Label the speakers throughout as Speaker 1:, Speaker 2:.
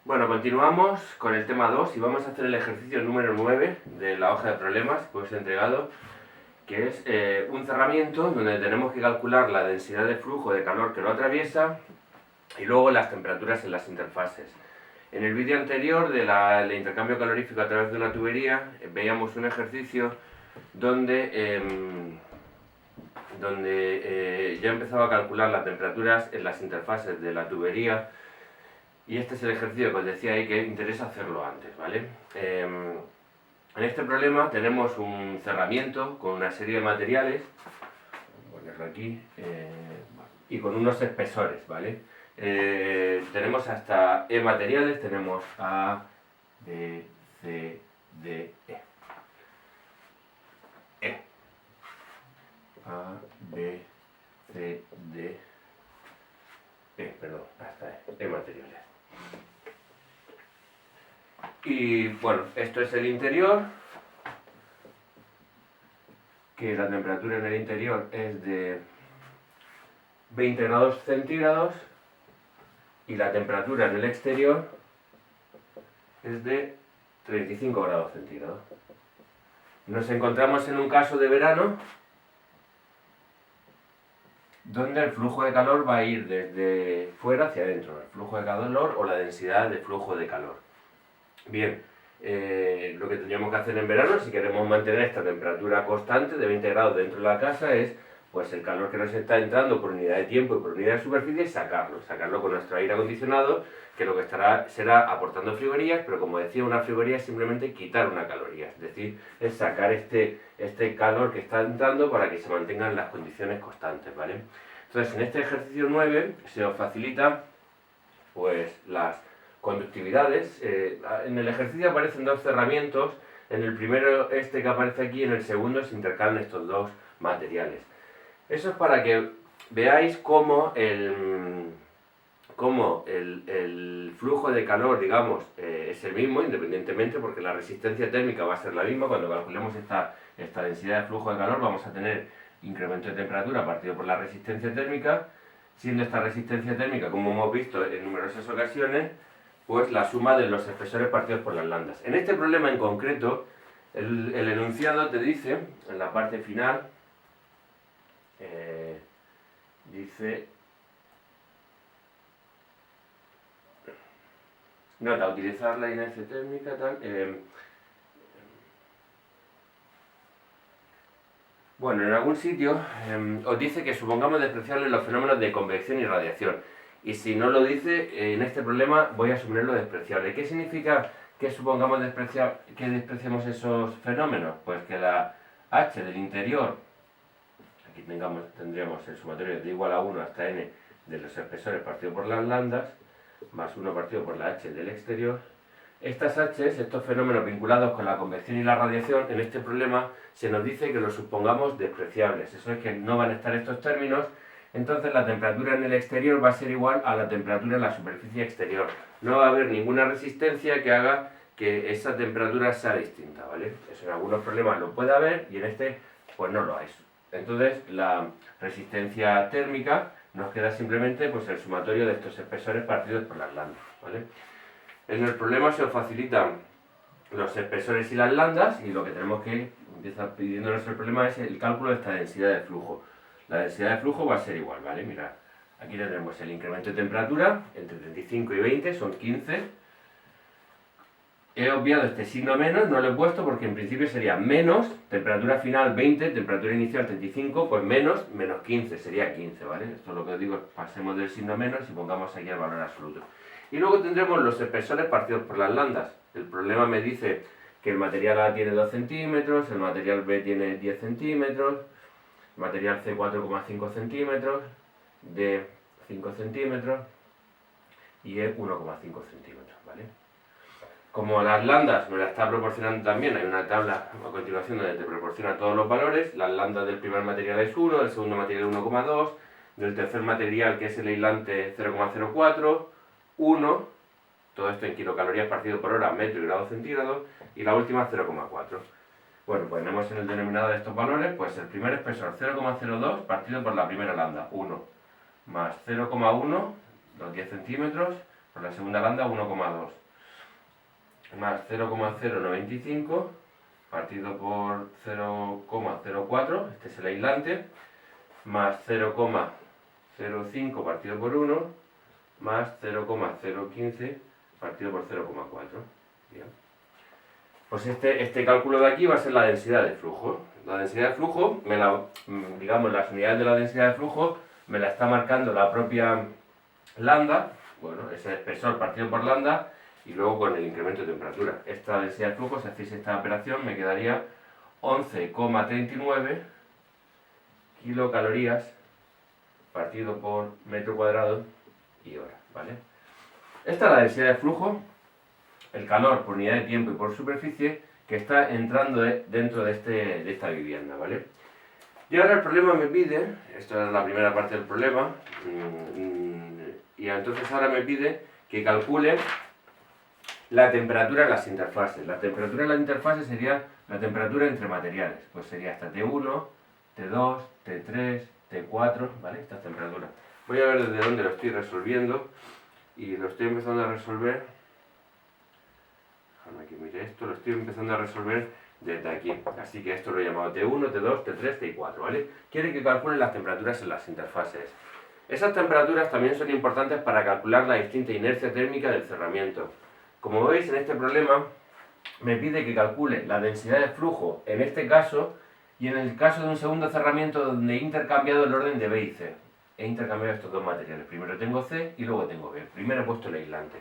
Speaker 1: Bueno, continuamos con el tema 2 y vamos a hacer el ejercicio número 9 de la hoja de problemas que os he entregado, que es un cerramiento donde tenemos que calcular la densidad de flujo de calor que lo atraviesa y luego las temperaturas en las interfases. En el vídeo anterior del intercambio calorífico a través de una tubería veíamos un ejercicio donde ya empezaba a calcular las temperaturas en las interfaces de la tubería. Y este es el ejercicio que os decía ahí que interesa hacerlo antes, ¿vale? En este problema tenemos un cerramiento con una serie de materiales, voy a ponerlo aquí, y con unos espesores, ¿vale? Tenemos hasta E materiales, tenemos A, B, C, D, E. A, B, C, D, perdón, hasta E materiales. Y bueno, esto es el interior, que la temperatura en el interior es de 20 grados centígrados y la temperatura en el exterior es de 35 grados centígrados. Nos encontramos en un caso de verano donde el flujo de calor va a ir desde fuera hacia adentro, el flujo de calor o la densidad de flujo de calor. Bien, lo que tendríamos que hacer en verano, si queremos mantener esta temperatura constante de 20 grados dentro de la casa, es pues el calor que nos está entrando por unidad de tiempo y por unidad de superficie, sacarlo con nuestro aire acondicionado, que lo que será aportando frigorías, pero como decía, una frigoría es simplemente quitar una caloría, es decir, es sacar este calor que está entrando para que se mantengan las condiciones constantes, ¿vale? Entonces, en este ejercicio 9 se os facilita pues las conductividades. En el ejercicio aparecen dos cerramientos. En el primero, este que aparece aquí, en el segundo se intercalan estos dos materiales. Eso es para que veáis cómo el flujo de calor, digamos, es el mismo, independientemente, porque la resistencia térmica va a ser la misma. Cuando calculemos esta densidad de flujo de calor, vamos a tener incremento de temperatura partido por la resistencia térmica, siendo esta resistencia térmica, como hemos visto en numerosas ocasiones, pues la suma de los espesores partidos por las lambdas. En este problema en concreto, el enunciado te dice, en la parte final, dice, nota, utilizar la inercia térmica, tal, bueno, en algún sitio os dice que supongamos despreciables los fenómenos de convección y radiación. Y si no lo dice, en este problema voy a suponerlo despreciable. ¿Qué significa que supongamos que despreciamos esos fenómenos? Pues que la H del interior, aquí tendríamos el sumatorio de igual a 1 hasta n de los espesores partido por las lambdas, más 1 partido por la H del exterior. Estas H's, estos fenómenos vinculados con la convección y la radiación, en este problema se nos dice que los supongamos despreciables. Eso es que no van a estar estos términos, entonces la temperatura en el exterior va a ser igual a la temperatura en la superficie exterior. No va a haber ninguna resistencia que haga que esa temperatura sea distinta, ¿vale? Eso en algunos problemas lo puede haber y en este pues no lo hay. Entonces la resistencia térmica nos queda simplemente pues el sumatorio de estos espesores partidos por las lambdas, ¿vale? En el problema se os facilitan los espesores y las lambdas y lo que tenemos que empezar pidiéndonos el problema es el cálculo de esta densidad de flujo. La densidad de flujo va a ser igual, ¿vale? Mirad, aquí tenemos el incremento de temperatura entre 35 y 20, son 15. He obviado este signo menos, no lo he puesto porque en principio sería menos, temperatura final 20, temperatura inicial 35, pues menos 15, sería 15, ¿vale? Esto es lo que os digo, pasemos del signo menos y pongamos aquí el valor absoluto. Y luego tendremos los espesores partidos por las lambdas. El problema me dice que el material A tiene 2 centímetros, el material B tiene 10 centímetros, el material C 4,5 centímetros, D 5 centímetros y E 1,5 centímetros, ¿vale? Como las lambdas me las está proporcionando también, hay una tabla a continuación donde te proporciona todos los valores. Las lambdas del primer material es 1, del segundo material 1,2, del tercer material, que es el aislante, 0,04, 1, todo esto en kilocalorías partido por hora, metro y grado centígrado, y la última 0,4. Bueno, pues tenemos en el denominador de estos valores, pues el primer espesor 0,02 partido por la primera lambda, 1, más 0,1, los 10 centímetros, por la segunda lambda 1,2, más 0,095 partido por 0,04, este es el aislante, más 0,05 partido por 1, más 0,015 partido por 0,4. Bien. Pues este cálculo de aquí va a ser la densidad de flujo. La densidad de flujo, digamos, las unidades de la densidad de flujo me la está marcando la propia lambda, bueno, ese espesor partido por lambda, y luego con el incremento de temperatura. Esta densidad de flujo, si hacéis esta operación, me quedaría 11,39 kilocalorías partido por metro cuadrado y hora, ¿vale? Esta es la densidad de flujo, el calor por unidad de tiempo y por superficie que está entrando dentro de esta vivienda, ¿vale? Y ahora el problema me pide, esta es la primera parte del problema, y entonces ahora me pide que calcule la temperatura en las interfaces. La temperatura en las interfaces sería la temperatura entre materiales, pues sería hasta T1, T2, T3, T4, ¿vale? Estas temperaturas. Voy a ver desde dónde lo estoy resolviendo, y lo estoy empezando a resolver, déjame que mire esto, lo estoy empezando a resolver desde aquí. Así que esto lo he llamado T1, T2, T3, T4, ¿vale? Quiere que calcule las temperaturas en las interfaces. Esas temperaturas también son importantes para calcular la distinta inercia térmica del cerramiento. Como veis, en este problema me pide que calcule la densidad de flujo en este caso y en el caso de un segundo cerramiento donde he intercambiado el orden de B y C. He intercambiado estos dos materiales. Primero tengo C y luego tengo B. Primero he puesto el aislante.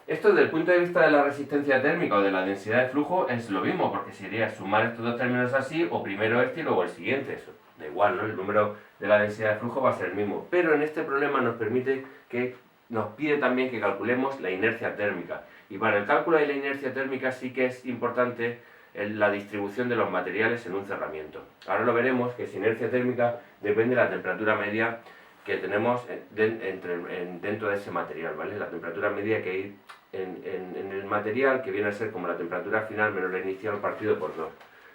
Speaker 1: Esto desde el punto de vista de la resistencia térmica o de la densidad de flujo es lo mismo, porque sería sumar estos dos términos así, o primero este y luego el siguiente. Eso da igual, ¿no? El número de la densidad de flujo va a ser el mismo. Pero en este problema nos pide también que calculemos la inercia térmica. Y para el cálculo de la inercia térmica sí que es importante la distribución de los materiales en un cerramiento. Ahora lo veremos, que esa inercia térmica depende de la temperatura media que tenemos dentro de ese material, ¿vale? La temperatura media que hay en el material, que viene a ser como la temperatura final menos la inicial partido por 2.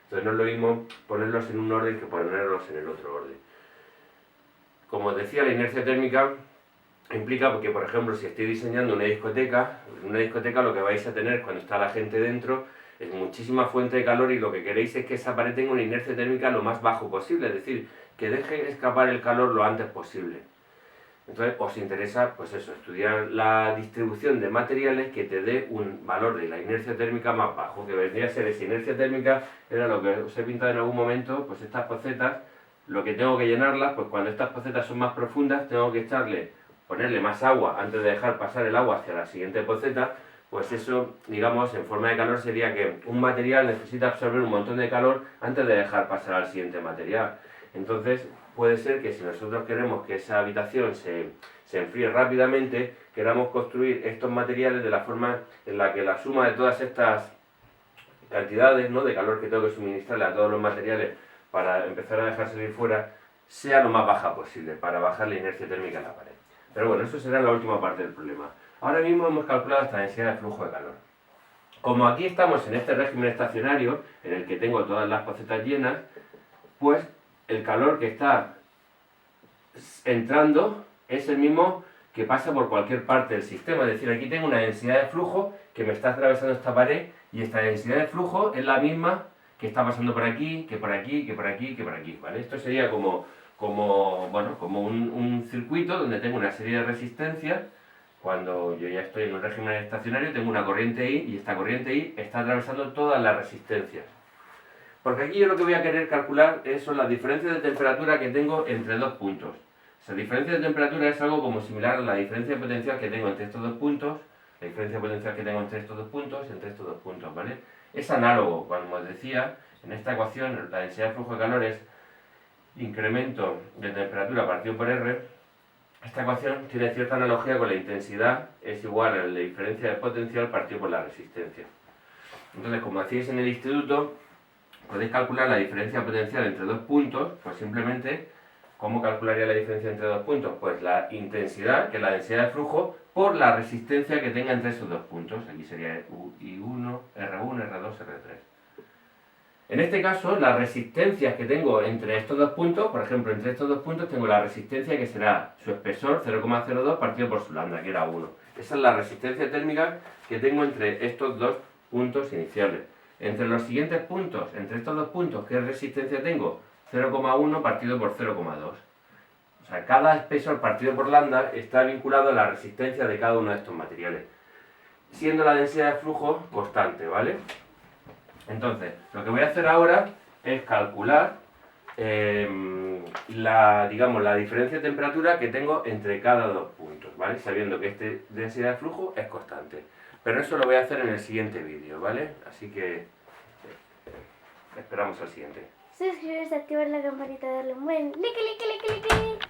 Speaker 1: Entonces no es lo mismo ponerlos en un orden que ponerlos en el otro orden. Como os decía, la inercia térmica implica que, por ejemplo, si estoy diseñando una discoteca, en una discoteca lo que vais a tener cuando está la gente dentro es muchísima fuente de calor, y lo que queréis es que esa pared tenga una inercia térmica lo más bajo posible, es decir, que deje escapar el calor lo antes posible. Entonces os interesa, pues eso, estudiar la distribución de materiales que te dé un valor de la inercia térmica más bajo, que vendría a ser esa inercia térmica, era lo que os he pintado en algún momento, pues estas pocetas, lo que tengo que llenarlas, pues cuando estas pocetas son más profundas, tengo que ponerle más agua antes de dejar pasar el agua hacia la siguiente poceta. Pues eso, digamos, en forma de calor sería que un material necesita absorber un montón de calor antes de dejar pasar al siguiente material. Entonces, puede ser que si nosotros queremos que esa habitación se enfríe rápidamente, queramos construir estos materiales de la forma en la que la suma de todas estas cantidades, ¿no?, de calor que tengo que suministrarle a todos los materiales para empezar a dejar salir fuera, sea lo más baja posible, para bajar la inercia térmica en la pared. Pero bueno, eso será la última parte del problema. Ahora mismo hemos calculado esta densidad de flujo de calor. Como aquí estamos en este régimen estacionario, en el que tengo todas las pocetas llenas, pues el calor que está entrando es el mismo que pasa por cualquier parte del sistema. Es decir, aquí tengo una densidad de flujo que me está atravesando esta pared, y esta densidad de flujo es la misma que está pasando por aquí, que por aquí, que por aquí, que por aquí, ¿vale? Esto sería como un circuito donde tengo una serie de resistencias. Cuando yo ya estoy en un régimen estacionario, tengo una corriente I, y esta corriente I está atravesando todas las resistencias. Porque aquí yo lo que voy a querer calcular son las diferencias de temperatura que tengo entre dos puntos. Esa diferencia de temperatura es algo como similar a la diferencia de potencial que tengo entre estos dos puntos, la diferencia de potencial que tengo entre estos dos puntos y entre estos dos puntos, ¿vale? Es análogo, como os decía, en esta ecuación la densidad de flujo de calor es incremento de temperatura partido por R. Esta ecuación tiene cierta analogía con la intensidad, es igual a la diferencia de potencial partido por la resistencia. Entonces, como hacéis en el instituto, podéis calcular la diferencia potencial entre dos puntos, pues simplemente, ¿cómo calcularía la diferencia entre dos puntos? Pues la intensidad, que es la densidad de flujo, por la resistencia que tenga entre esos dos puntos. Aquí sería I1, R1, R2, R3. En este caso, las resistencias que tengo entre estos dos puntos, por ejemplo, entre estos dos puntos tengo la resistencia que será su espesor, 0,02, partido por su lambda, que era 1. Esa es la resistencia térmica que tengo entre estos dos puntos iniciales. Entre los siguientes puntos, entre estos dos puntos, ¿qué resistencia tengo? 0,1 partido por 0,2. O sea, cada espesor partido por lambda está vinculado a la resistencia de cada uno de estos materiales, siendo la densidad de flujo constante, ¿vale? Entonces, lo que voy a hacer ahora es calcular la diferencia de temperatura que tengo entre cada dos puntos, ¿vale? Sabiendo que esta densidad de flujo es constante. Pero eso lo voy a hacer en el siguiente vídeo, ¿vale? Así que esperamos al siguiente.
Speaker 2: Suscribirse, activar la campanita, darle un buen like, like, like, like, like.